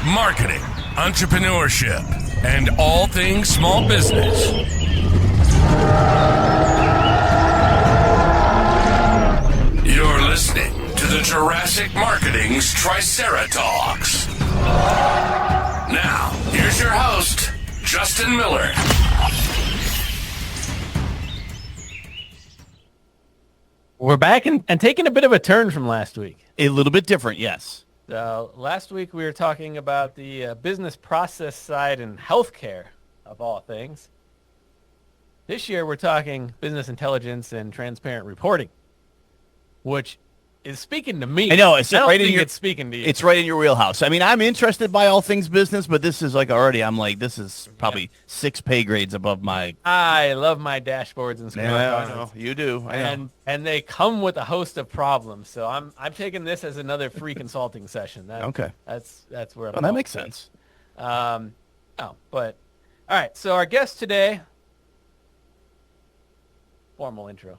marketing, entrepreneurship, and all things small business. You're listening to the Jurassic Marketing's Triceratops. Now, here's your host, Justin Miller. We're back and taking a bit of a turn from last week. A little bit different, yes. Last week we were talking about the business process side and healthcare, of all things. This year we're talking business intelligence and transparent reporting, which is speaking to me. I know, it's speaking to you. It's right in your wheelhouse. I mean, I'm interested by all things business, but this is this is probably 6 pay grades above my... I love my dashboards and scorecards. Yeah, I know. You do. I know. And they come with a host of problems. So I'm taking this as another free consulting session. Okay. That's where I'm Well, that makes sense. All right. So our guest today, formal intro.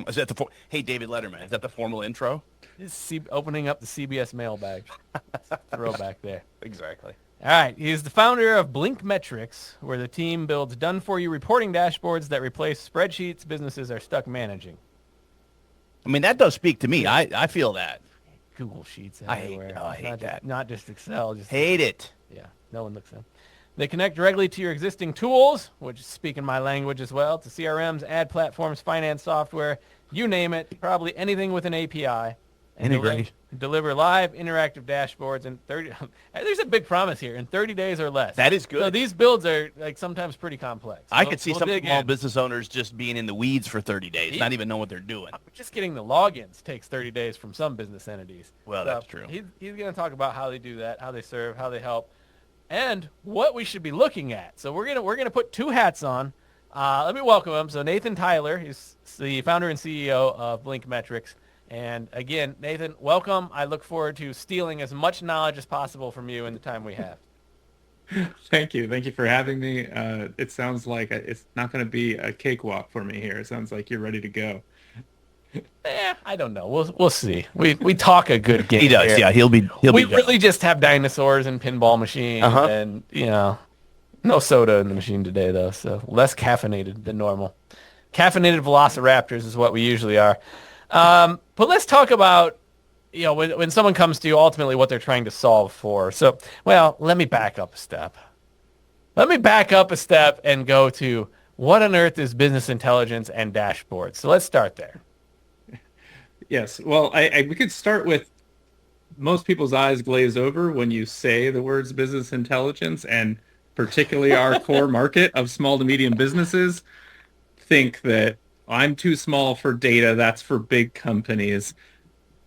Is that Hey, David Letterman, is that the formal intro? Opening up the CBS mailbag. Throwback there. Exactly. All right. He's the founder of Blinkmetrics, where the team builds done-for-you reporting dashboards that replace spreadsheets businesses are stuck managing. I mean, that does speak to me. I feel that. Google Sheets I everywhere. hate that. Not just Excel. Hate it. Yeah, no one looks at them. They connect directly to your existing tools, which is speaking my language as well, to CRMs, ad platforms, finance software, you name it, probably anything with an API. And Integrate. Deliver live interactive dashboards in 30. There's a big promise here, in 30 days or less. That is good. So these builds are sometimes pretty complex. I could see some small business owners just being in the weeds for 30 days, not even know what they're doing. Just getting the logins takes 30 days from some business entities. Well, that's true. He's going to talk about how they do that, how they serve, how they help, and what we should be looking at. So we're gonna put 2 hats on. Let me welcome him. So Nathan Tyler, he's the founder and CEO of Blinkmetrics. And again, Nathan, welcome. I look forward to stealing as much knowledge as possible from you in the time we have. Thank you. Thank you for having me. It sounds like it's not going to be a cakewalk for me here. It sounds like you're ready to go. I don't know. We'll see. We talk a good game. He does. Here. Yeah, he'll be. We really just have dinosaurs and pinball machines, and no soda in the machine today though, so less caffeinated than normal. Caffeinated velociraptors is what we usually are. But let's talk about when someone comes to you, ultimately what they're trying to solve for. So, let me back up a step. And go to what on earth is business intelligence and dashboards. So let's start there. Yes. Well, we could start with most people's eyes glaze over when you say the words business intelligence, and particularly our core market of small to medium businesses think that I'm too small for data. That's for big companies.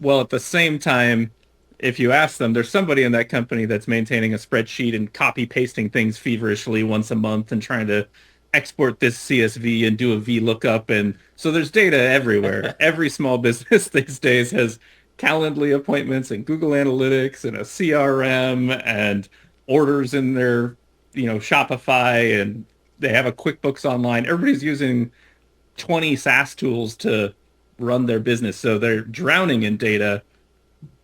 Well, at the same time, if you ask them, there's somebody in that company that's maintaining a spreadsheet and copy pasting things feverishly once a month and trying to export this CSV and do a VLOOKUP. And so there's data everywhere. Every small business these days has Calendly appointments and Google Analytics and a CRM and orders in their, Shopify, and they have a QuickBooks Online. Everybody's using 20 SaaS tools to run their business. So they're drowning in data.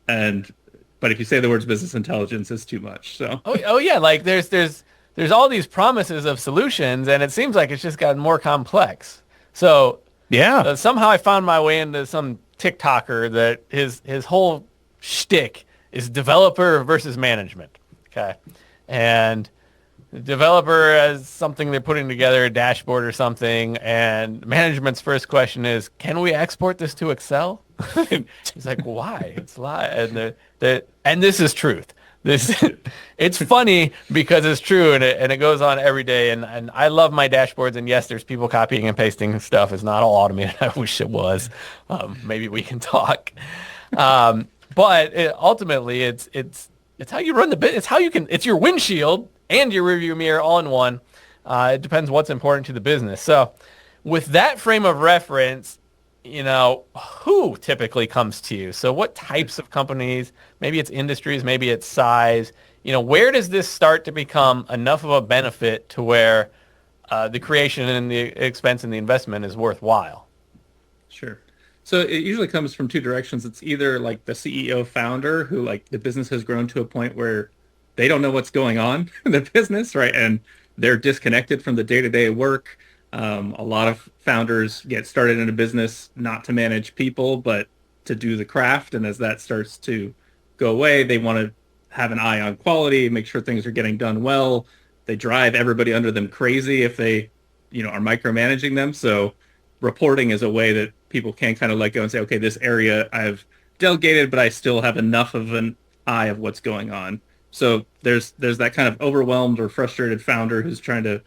But if you say the words business intelligence, it's too much. So yeah, like there's all these promises of solutions, and it seems like it's just gotten more complex. So yeah, somehow I found my way into some TikToker that his whole shtick is developer versus management. Okay, and the developer has something they're putting together, a dashboard or something, and management's first question is, can we export this to Excel? He's like, why? It's live. And this is truth. It's funny because it's true, and it goes on every day. And I love my dashboards. And yes, there's people copying and pasting stuff. It's not all automated. I wish it was. Maybe we can talk. But ultimately, it's how you run the business. It's your windshield and your rearview mirror all in one. It depends what's important to the business. So with that frame of reference, who typically comes to you? So what types of companies, maybe it's industries, maybe it's size, where does this start to become enough of a benefit to where the creation and the expense and the investment is worthwhile? Sure. So it usually comes from two directions. It's either like the CEO founder who, like, the business has grown to a point where they don't know what's going on in the business, right? And they're disconnected from the day-to-day work. A lot of founders get started in a business not to manage people, but to do the craft. And as that starts to go away, they want to have an eye on quality, make sure things are getting done well. They drive everybody under them crazy if they, are micromanaging them. So reporting is a way that people can kind of let go and say, okay, this area I've delegated, but I still have enough of an eye of what's going on. So there's that kind of overwhelmed or frustrated founder who's trying to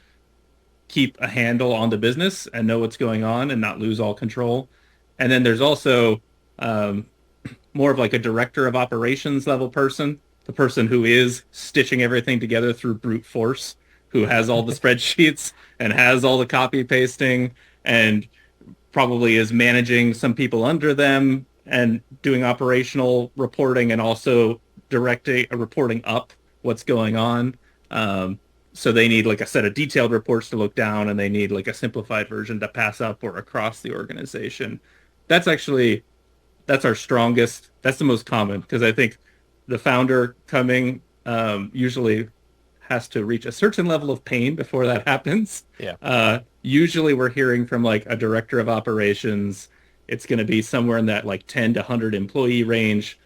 keep a handle on the business and know what's going on and not lose all control. And then there's also more of like a director of operations level person, the person who is stitching everything together through brute force, who has all the spreadsheets and has all the copy pasting and probably is managing some people under them and doing operational reporting and also reporting up what's going on. So they need like a set of detailed reports to look down, and they need like a simplified version to pass up or across the organization. That's our strongest. That's the most common, because I think the founder coming usually has to reach a certain level of pain before that happens. Yeah. Usually we're hearing from like a director of operations. It's going to be somewhere in that like 10 to 100 employee range.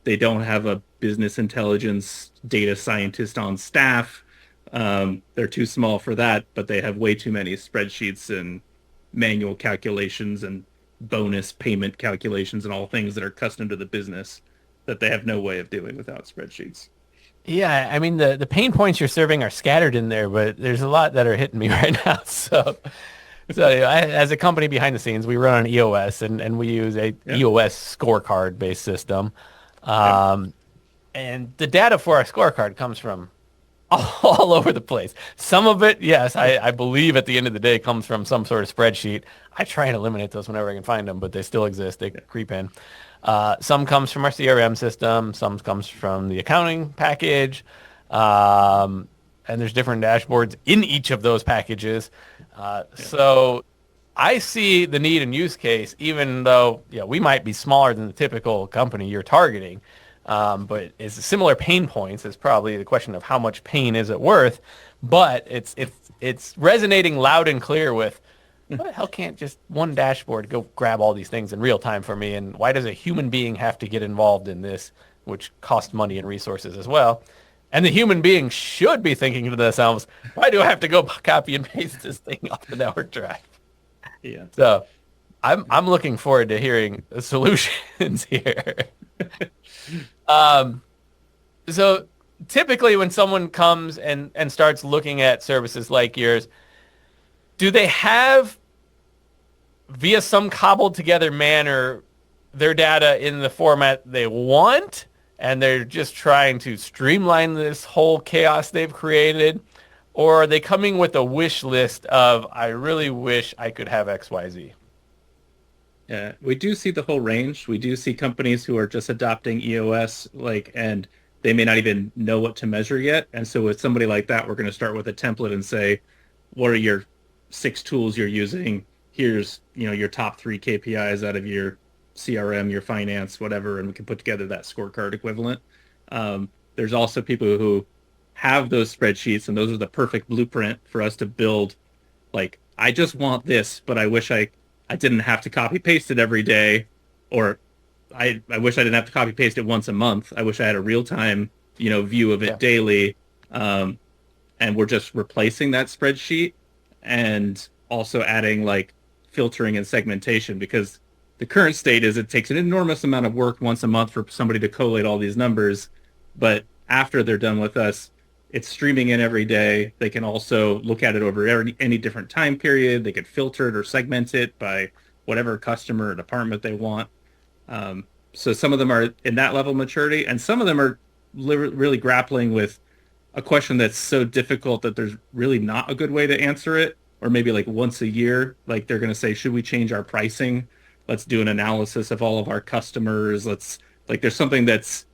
They don't have a business intelligence data scientist on staff. They're too small for that, but they have way too many spreadsheets and manual calculations and bonus payment calculations and all things that are custom to the business that they have no way of doing without spreadsheets. Yeah, I mean, the pain points you're serving are scattered in there, but there's a lot that are hitting me right now. So as a company behind the scenes, we run on EOS, and we use a EOS scorecard-based system. And the data for our scorecard comes from all over the place. Some of it, yes, I believe at the end of the day comes from some sort of spreadsheet. I try and eliminate those whenever I can find them, but they still exist. They creep in. Some comes from our CRM system. Some comes from the accounting package. And there's different dashboards in each of those packages. So I see the need and use case, even though we might be smaller than the typical company you're targeting. But it's similar pain points. It's probably the question of how much pain is it worth. But it's resonating loud and clear with, why the hell can't just one dashboard go grab all these things in real time for me? And why does a human being have to get involved in this, which costs money and resources as well? And the human being should be thinking to themselves, why do I have to go copy and paste this thing off the network drive? Yeah. So I'm looking forward to hearing the solutions here. So typically when someone comes and starts looking at services like yours, do they have, via some cobbled together manner, their data in the format they want, and they're just trying to streamline this whole chaos they've created? Or are they coming with a wish list of, I really wish I could have XYZ? Yeah, we do see the whole range. We do see companies who are just adopting EOS, and they may not even know what to measure yet. And so with somebody like that, we're going to start with a template and say, what are your 6 tools you're using? Here's, your top 3 KPIs out of your CRM, your finance, whatever, and we can put together that scorecard equivalent. There's also people who have those spreadsheets, and those are the perfect blueprint for us to build. Like, I just want this, but I wish I didn't have to copy paste it every day, or I wish I didn't have to copy paste it once a month. I wish I had a real time, view of it daily. And we're just replacing that spreadsheet and also adding like filtering and segmentation, because the current state is it takes an enormous amount of work once a month for somebody to collate all these numbers. But after they're done with us, it's streaming in every day. They can also look at it over any different time period. They could filter it or segment it by whatever customer or department they want. So some of them are in that level of maturity, and some of them are really grappling with a question that's so difficult that there's really not a good way to answer it. Or maybe like once a year, like they're going to say, should we change our pricing? Let's do an analysis of all of our customers. There's something that's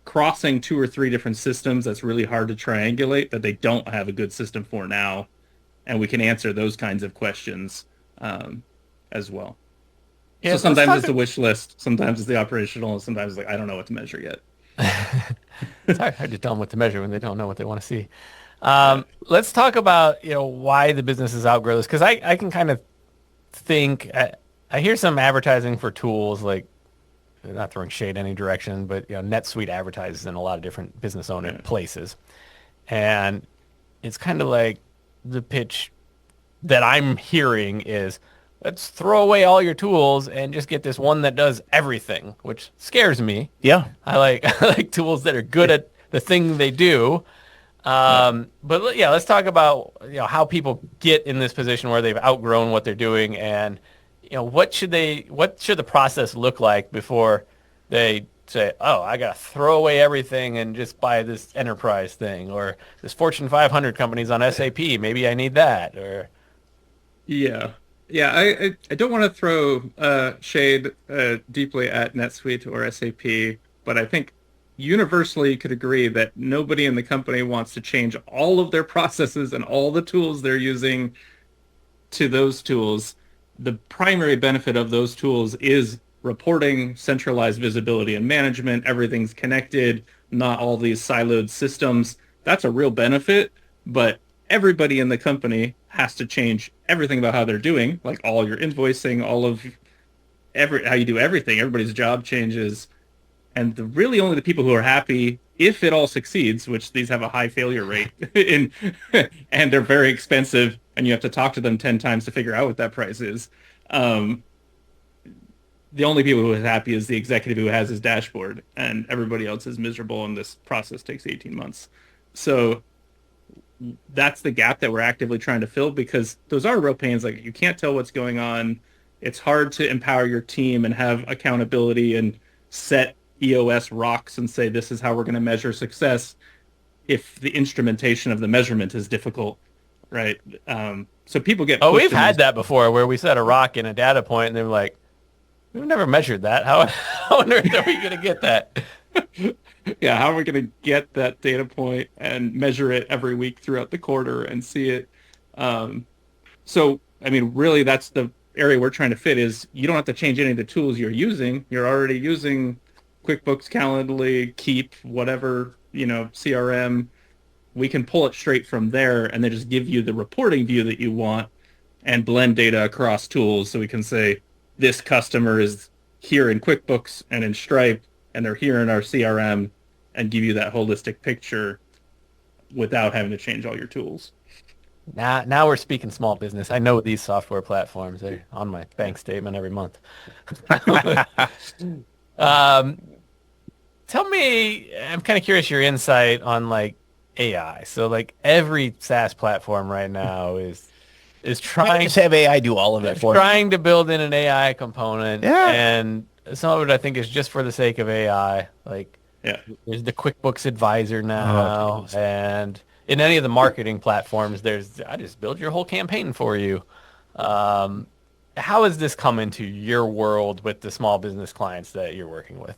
crossing 2 or 3 different systems that's really hard to triangulate, that they don't have a good system for now. And we can answer those kinds of questions as well. Yeah, so sometimes it's the wish list, sometimes it's the operational, and sometimes I don't know what to measure yet. It's hard to tell them what to measure when they don't know what they want to see. Let's talk about why the businesses outgrow this, because I can kind of think I hear some advertising for tools, like, not throwing shade any direction, but NetSuite advertises in a lot of different business owner places, and it's kind of like the pitch that I'm hearing is, let's throw away all your tools and just get this one that does everything, which scares me. Yeah. I like I like tools that are good at the thing they do. But yeah, let's talk about how people get in this position where they've outgrown what they're doing, and what should the process look like before they say, oh, I gotta throw away everything and just buy this enterprise thing, or this Fortune 500 companies on SAP, maybe I need that, or Yeah. Yeah, I don't want to throw shade deeply at NetSuite or SAP, but I think universally you could agree that nobody in the company wants to change all of their processes and all the tools they're using to those tools. The primary benefit of those tools is reporting, centralized visibility and management. Everything's connected, not all these siloed systems. That's a real benefit, but everybody in the company has to change everything about how they're doing, like all your invoicing, all of how you do everything. Everybody's job changes. And really only the people who are happy, if it all succeeds, which these have a high failure rate, and they're very expensive, and you have to talk to them 10 times to figure out what that price is. The only people who are happy is the executive who has his dashboard, and everybody else is miserable, and this process takes 18 months. So that's the gap that we're actively trying to fill, because those are real pains. Like, you can't tell what's going on. It's hard to empower your team and have accountability and set EOS rocks and say, this is how we're going to measure success, if the instrumentation of the measurement is difficult, right? So people get pushed we've in had these- that before, where we set a rock in a data point and they're like, we've never measured that. How on earth are we going to get that? Yeah, how are we going to get that data point and measure it every week throughout the quarter and see it? So, I mean, really, that's the area we're trying to fit, is you don't have to change any of the tools you're using. You're already using QuickBooks, Calendly, Keep, whatever, CRM. We can pull it straight from there and then just give you the reporting view that you want and blend data across tools, so we can say, this customer is here in QuickBooks and in Stripe, and they're here in our CRM, and give you that holistic picture without having to change all your tools. Now we're speaking small business. I know these software platforms. They're on my bank statement every month. Tell me, I'm kind of curious your insight on like AI. So like every SaaS platform right now is trying Just have AI do all of it for you. trying to build in an AI component. Yeah. And some of it I think is just for the sake of AI. Like, Yeah. there's the QuickBooks Advisor now, and in any of the marketing platforms, I just build your whole campaign for you. How has this come into your world with the small business clients that you're working with?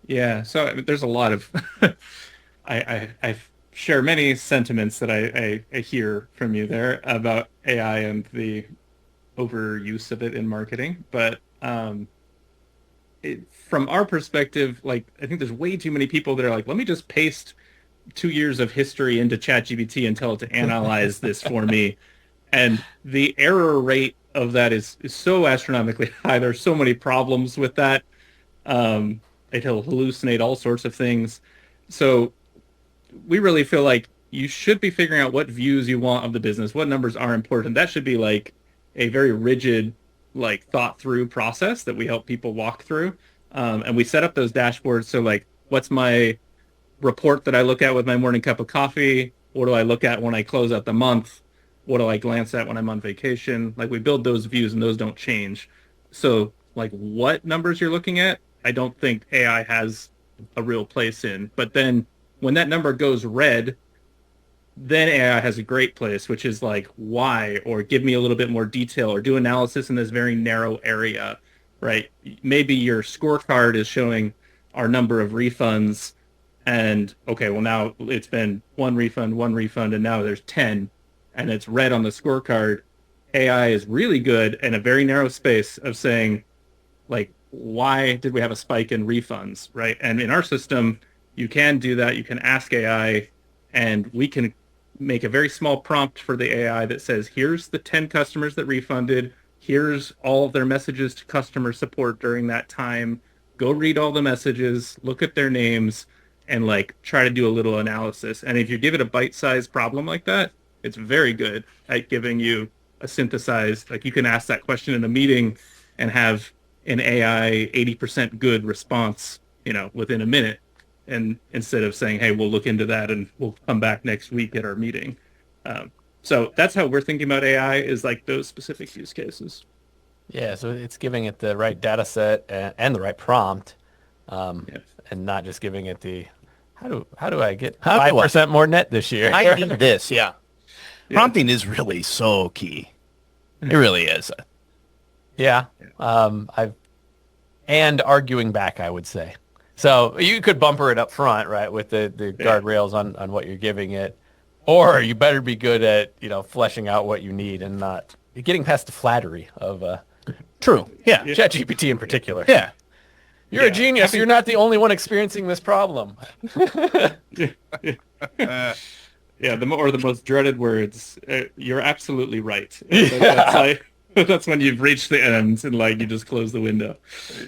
Yeah, so I mean, there's a lot of I share many sentiments that I hear from you there about AI and the overuse of it in marketing. But from our perspective, like, I think there's way too many people that are like, let me just paste 2 years of history into ChatGPT and tell it to analyze this for me. And the error rate of that is so astronomically high. There's so many problems with that. It'll hallucinate all sorts of things. So we really feel like you should be figuring out what views you want of the business, what numbers are important. That should be like a very rigid, like, thought through process that we help people walk through. And we set up those dashboards. So like, what's my report that I look at with my morning cup of coffee? What do I look at when I close out the month? What do I glance at when I'm on vacation? Like, we build those views and those don't change. So like, what numbers you're looking at, I don't think AI has a real place in. But then when that number goes red, then AI has a great place, which is like, why, or give me a little bit more detail, or do analysis in this very narrow area, right? Maybe your scorecard is showing our number of refunds, and okay, well, now it's been one refund, and now there's 10, and it's red on the scorecard. AI is really good in a very narrow space of saying, like, why did we have a spike in refunds, right? And in our system, you can do that. You can ask AI, and we can make a very small prompt for the AI that says, here's the 10 customers that refunded. Here's all of their messages to customer support during that time. Go read all the messages, look at their names, and like try to do a little analysis. And if you give it a bite-sized problem like that, it's very good at giving you a synthesized, like you can ask that question in a meeting and have an AI 80% good response, within a minute. And instead of saying, hey, we'll look into that and we'll come back next week at our meeting. So that's how we're thinking about AI, is like those specific use cases. Yeah, so it's giving it the right data set and the right prompt, and not just giving it the how do I get 5% more net this year? I need this. Yeah. Prompting is really so key. It really is. Yeah. And arguing back, I would say. So you could bumper it up front, right, with the guardrails on what you're giving it, or you better be good at fleshing out what you need and not getting past the flattery of True. Yeah. ChatGPT in particular. Yeah. You're a genius. You're not the only one experiencing this problem. Yeah, the most dreaded words. You're absolutely right. That's when you've reached the end and like you just close the window.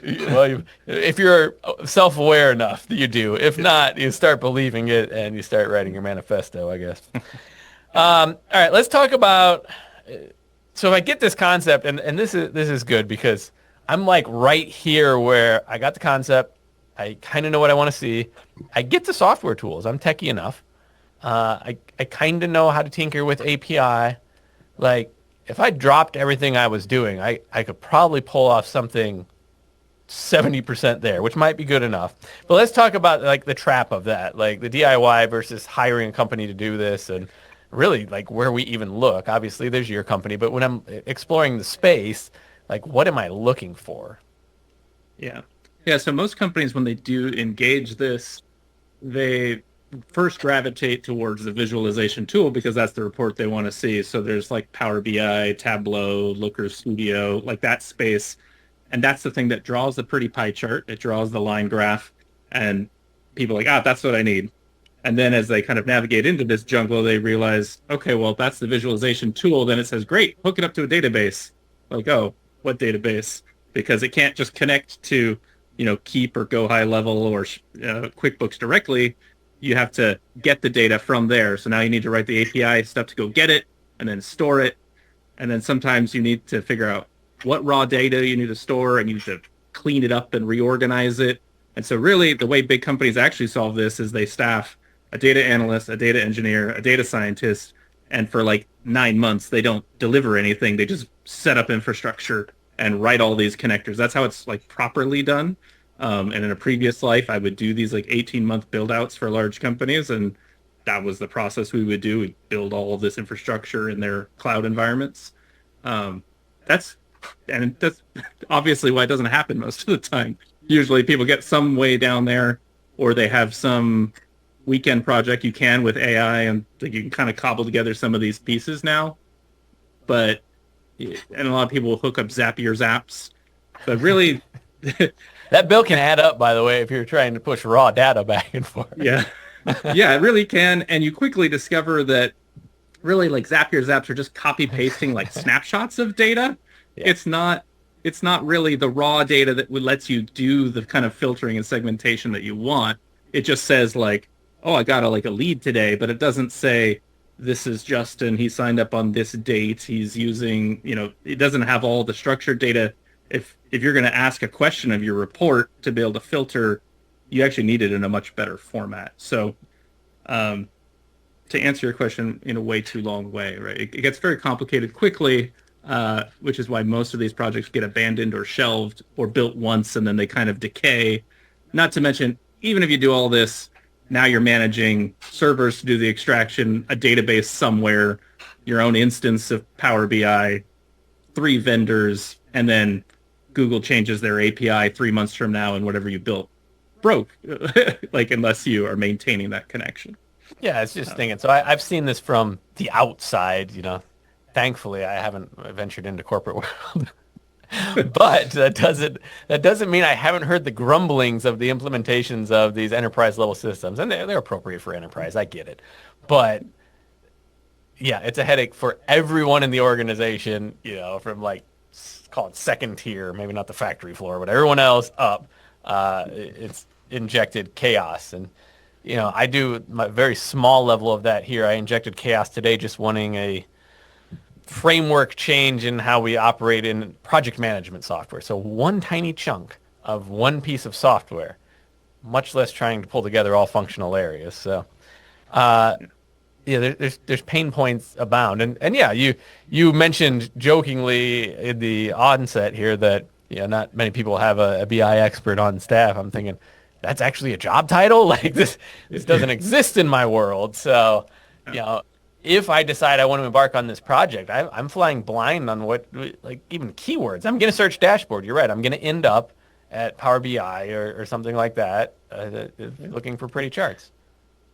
Well, if you're self-aware enough, you do. If not, you start believing it and you start writing your manifesto, I guess. All right, let's talk about. So if I get this concept, and this is good because I'm like right here where I got the concept. I kind of know what I want to see. I get the software tools. I'm techie enough. I kind of know how to tinker with API. Like, if I dropped everything I was doing, I could probably pull off something 70% there, which might be good enough. But let's talk about like the trap of that, like the DIY versus hiring a company to do this, and really like where we even look. Obviously, there's your company, but when I'm exploring the space, like what am I looking for? Yeah. So most companies, when they do engage this, they first gravitate towards the visualization tool because that's the report they want to see. So there's like Power BI, Tableau, Looker Studio, like that space. And that's the thing that draws the pretty pie chart. It draws the line graph, and people are like, that's what I need. And then as they kind of navigate into this jungle, they realize, okay, well, if that's the visualization tool, then it says, great, hook it up to a database. Like, oh, what database? Because it can't just connect to, Keep or Go High Level or QuickBooks directly. You have to get the data from there. So now you need to write the API stuff to go get it and then store it. And then sometimes you need to figure out what raw data you need to store, and you need to clean it up and reorganize it. And so really the way big companies actually solve this is they staff a data analyst, a data engineer, a data scientist, and for like 9 months, they don't deliver anything. They just set up infrastructure and write all these connectors. That's how it's like properly done. And in a previous life, I would do these like 18-month build outs for large companies, and that was the process we would do. We'd build all of this infrastructure in their cloud environments. That's obviously why it doesn't happen most of the time. Usually people get some way down there, or they have some weekend project you can with AI, and you can kind of cobble together some of these pieces now. And a lot of people will hook up Zapier Zaps. But really... That bill can add up, by the way, if you're trying to push raw data back and forth. Yeah, it really can. And you quickly discover that really like Zapier Zaps are just copy pasting like snapshots of data. Yeah. It's not really the raw data that would lets you do the kind of filtering and segmentation that you want. It just says like, oh, I got a lead today, but it doesn't say this is Justin. He signed up on this date. He's using, it doesn't have all the structured data. If you're going to ask a question of your report to be able to filter, you actually need it in a much better format. So to answer your question in a way too long way, right? It gets very complicated quickly, which is why most of these projects get abandoned or shelved or built once and then they kind of decay. Not to mention, even if you do all this, now you're managing servers to do the extraction, a database somewhere, your own instance of Power BI, 3 vendors, and then Google changes their API 3 months from now and whatever you built broke, like unless you are maintaining that connection. Yeah, it's just thinking. So I've seen this from the outside, Thankfully, I haven't ventured into corporate world. But that doesn't mean I haven't heard the grumblings of the implementations of these enterprise level systems, and they're appropriate for enterprise. I get it, but yeah, it's a headache for everyone in the organization. From like call it second tier, maybe not the factory floor, but everyone else up. It's injected chaos, and I do my very small level of that here. I injected chaos today, just wanting a framework change in how we operate in project management software. So one tiny chunk of one piece of software, much less trying to pull together all functional areas. So, there's pain points abound. And yeah, you mentioned jokingly in the onset here that not many people have a BI expert on staff. I'm thinking that's actually a job title. Like this doesn't exist in my world. So, if I decide I want to embark on this project, I'm flying blind on what, like even keywords. I'm going to search dashboard. You're right. I'm going to end up at Power BI or something like that, looking for pretty charts.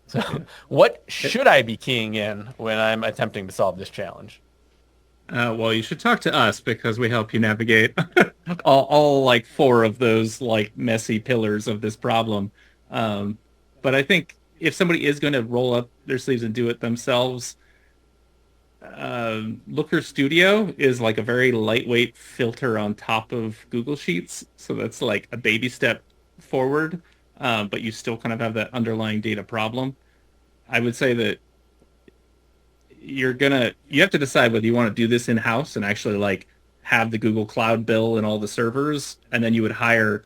So what should I be keying in when I'm attempting to solve this challenge? Well, you should talk to us because we help you navigate all like 4 of those like messy pillars of this problem. But I think if somebody is going to roll up their sleeves and do it themselves, Looker Studio is like a very lightweight filter on top of Google Sheets. So that's like a baby step forward, but you still kind of have that underlying data problem. I would say that you have to decide whether you want to do this in-house and actually like have the Google Cloud bill and all the servers, and then you would hire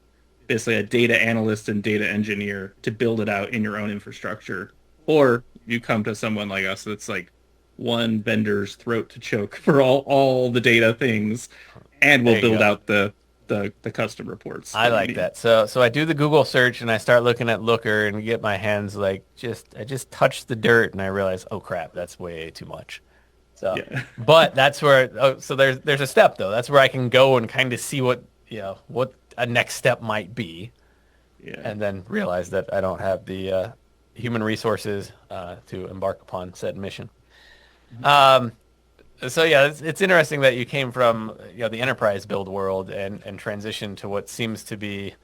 basically a data analyst and data engineer to build it out in your own infrastructure. Or you come to someone like us that's like one vendor's throat to choke for all the data things, and we'll build out the custom reports. I like that. So I do the Google search and I start looking at Looker and get my hands like I just touch the dirt and I realize, oh crap, that's way too much. So, yeah. But that's where so there's a step though. That's where I can go and kind of see what a next step might be, and then realize that I don't have the human resources to embark upon said mission. So yeah, it's interesting that you came from the enterprise build world and transitioned to what seems to be,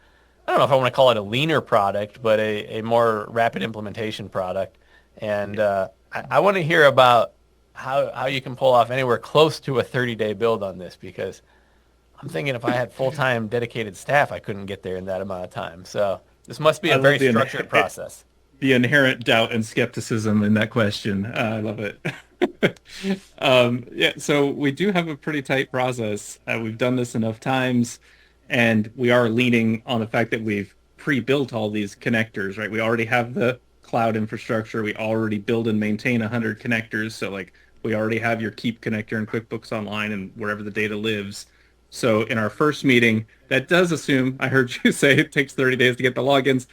I don't know if I want to call it a leaner product, but a more rapid implementation product. And I want to hear about how you can pull off anywhere close to a 30-day build on this, because I'm thinking if I had full-time dedicated staff, I couldn't get there in that amount of time. So this must be a very structured process. The inherent doubt and skepticism in that question. I love it. So we do have a pretty tight process. We've done this enough times, and we are leaning on the fact that we've pre-built all these connectors, right? We already have the cloud infrastructure. We already build and maintain 100 connectors. So like we already have your Keep connector in QuickBooks Online and wherever the data lives. So in our first meeting, that does assume, I heard you say it takes 30 days to get the logins.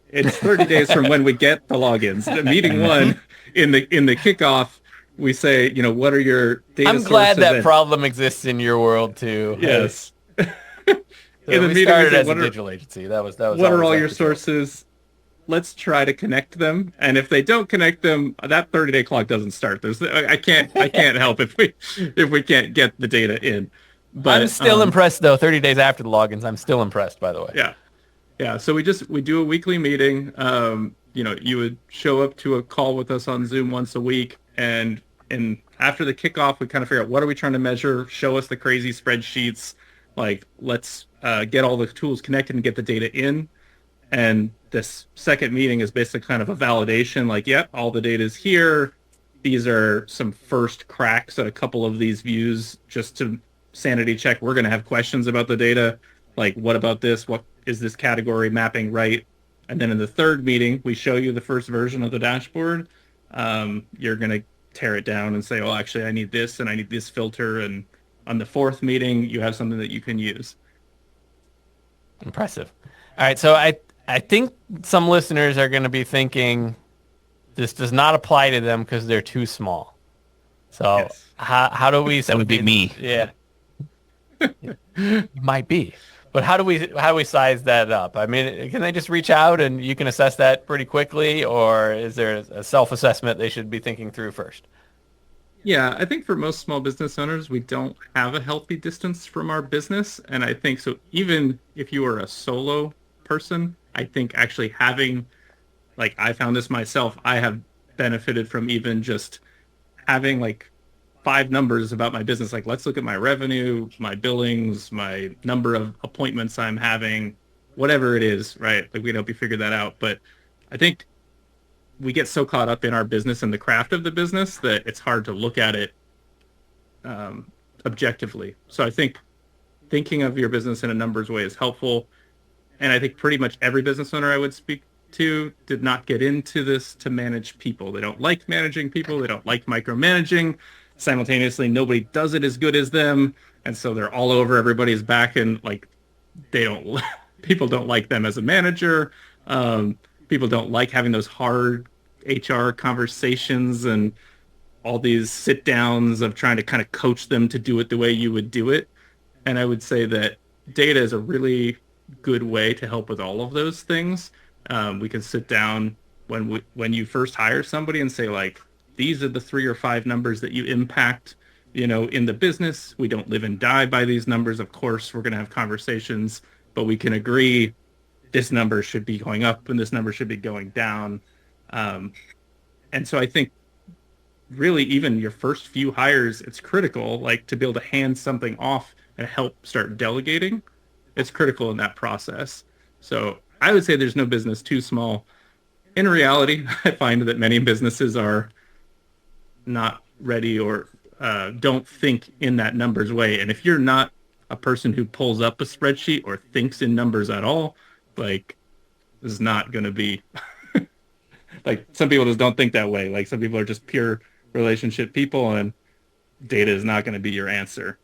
It's 30 days from when we get the logins. The meeting 1 in the kickoff, we say, what are your data sources? I'm glad that problem exists in your world too. Yes. So we started as a digital agency. That was. What are all your sources? Let's try to connect them. And if they don't connect them, that 30-day clock doesn't start. I can't help if we can't get the data in. But I'm still impressed though. 30 days after the logins, I'm still impressed. By the way. Yeah. Yeah, so we do a weekly meeting. You would show up to a call with us on Zoom once a week, and after the kickoff, we kind of figure out what are we trying to measure. Show us the crazy spreadsheets. Like, let's get all the tools connected and get the data in. And this second meeting is basically kind of a validation. Like, yep, all the data is here. These are some first cracks at a couple of these views, just to sanity check. We're going to have questions about the data. Like, what about this? What is this category mapping right? And then in the third meeting, we show you the first version of the dashboard. You're going to tear it down and say, oh, actually, I need this and I need this filter. And on the fourth meeting, you have something that you can use. Impressive. All right. So I think some listeners are going to be thinking this does not apply to them because they're too small. So yes. How do we... That would be me. Yeah. You might be. But how do we size that up? I mean, can they just reach out and you can assess that pretty quickly, or is there a self-assessment they should be thinking through first? Yeah, I think for most small business owners, we don't have a healthy distance from our business. And I think so, even if you are a solo person, I think actually having, like, I found this myself, I have benefited from even just having like 5 numbers about my business. Like, let's look at my revenue, my billings, my number of appointments I'm having, whatever it is, right? Like, we hope we figured that out. But I think we get so caught up in our business and the craft of the business that it's hard to look at it objectively. So I think thinking of your business in a numbers way is helpful. And I think pretty much every business owner I would speak to did not get into this to manage people. They don't like managing people. They don't like micromanaging. Simultaneously, nobody does it as good as them. And so they're all over everybody's back, and like they don't, people don't like them as a manager. People don't like having those hard HR conversations and all these sit downs of trying to kind of coach them to do it the way you would do it. And I would say that data is a really good way to help with all of those things. We can sit down when you first hire somebody and say, like, these are the 3 or 5 numbers that you impact, in the business. We don't live and die by these numbers. Of course, we're going to have conversations, but we can agree this number should be going up and this number should be going down. And so I think really even your first few hires, it's critical, like, to be able to hand something off and help start delegating. It's critical in that process. So I would say there's no business too small. In reality, I find that many businesses are not ready or don't think in that numbers way. And if you're not a person who pulls up a spreadsheet or thinks in numbers at all, like, this is not going to be like, some people just don't think that way. Like, some people are just pure relationship people, and data is not going to be your answer.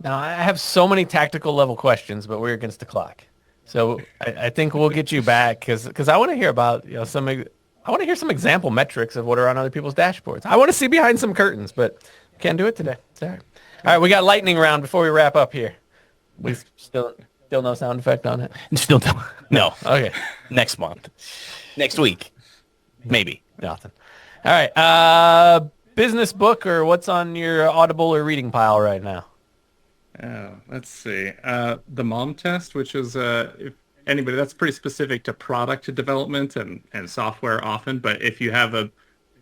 Now, I have so many tactical level questions, but we're against the clock. So I think we'll get you back because I want to hear about, I want to hear some example metrics of what are on other people's dashboards. I want to see behind some curtains, but can't do it today. Sorry. All right, we got lightning round before we wrap up here. We still no sound effect on it. Still don't. No. Okay. Next month. Next week. Maybe. Nothing. All right. Business book or what's on your Audible or reading pile right now? Let's see. The Mom Test, which is, if anybody, that's pretty specific to product development and software often. But if you have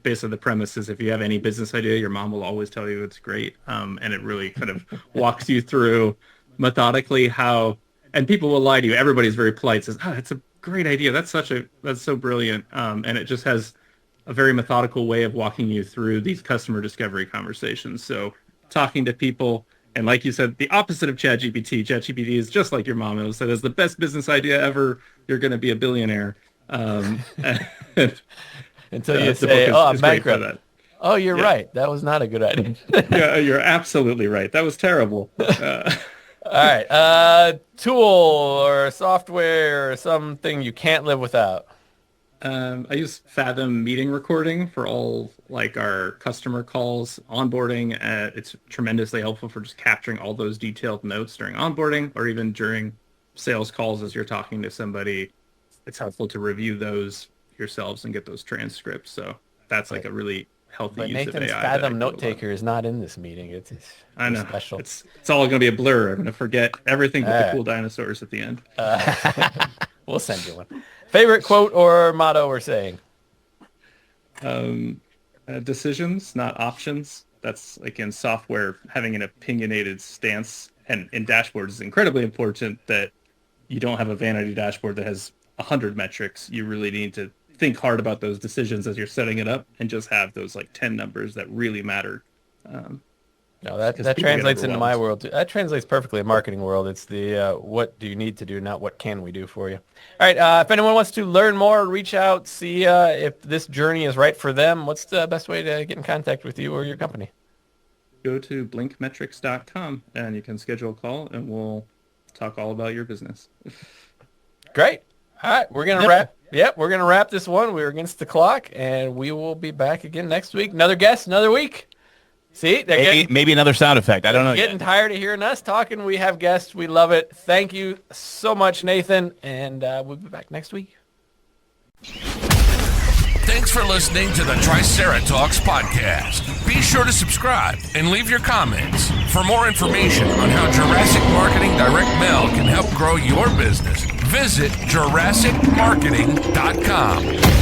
basically the premise is if you have any business idea, your mom will always tell you it's great. And it really kind of walks you through methodically how, and people will lie to you. Everybody's very polite, says, it's a great idea. That's so brilliant. And it just has a very methodical way of walking you through these customer discovery conversations. So talking to people, and like you said, the opposite of ChatGPT. ChatGPT is just like your mom. It'll say, that's the best business idea ever. You're going to be a billionaire. Until you say, I'm bankrupt. Oh, you're right. That was not a good idea. Yeah, you're absolutely right. That was terrible. All right. Tool or software or something you can't live without. I use Fathom meeting recording for all like our customer calls, onboarding. It's tremendously helpful for just capturing all those detailed notes during onboarding or even during sales calls as you're talking to somebody. It's helpful to review those yourselves and get those transcripts. So that's like a really healthy use Nathan's of AI. Fathom note taker is not in this meeting. It's I know. Special. It's all going to be a blur. I'm going to forget everything but the cool dinosaurs at the end. We'll send you one. Favorite quote or motto or saying? Decisions, not options. That's like in software, having an opinionated stance, and in dashboards is incredibly important that you don't have a vanity dashboard that has 100 metrics. You really need to think hard about those decisions as you're setting it up and just have those like 10 numbers that really matter. No, that translates into my world too. That translates perfectly in marketing world. It's the what do you need to do, not what can we do for you. All right, if anyone wants to learn more, reach out, see if this journey is right for them. What's the best way to get in contact with you or your company? Go to blinkmetrics.com and you can schedule a call and we'll talk all about your business. Great. All right, we're going to wrap. Yep, we're going to wrap this one. We're against the clock, and we will be back again next week. Another guest, another week. See, maybe another sound effect. I don't know. Getting tired of hearing us talking. We have guests. We love it. Thank you so much, Nathan, and we'll be back next week. Thanks for listening to the Triceratops podcast. Be sure to subscribe and leave your comments. For more information on how Jurassic Marketing Direct Mail can help grow your business, visit JurassicMarketing.com.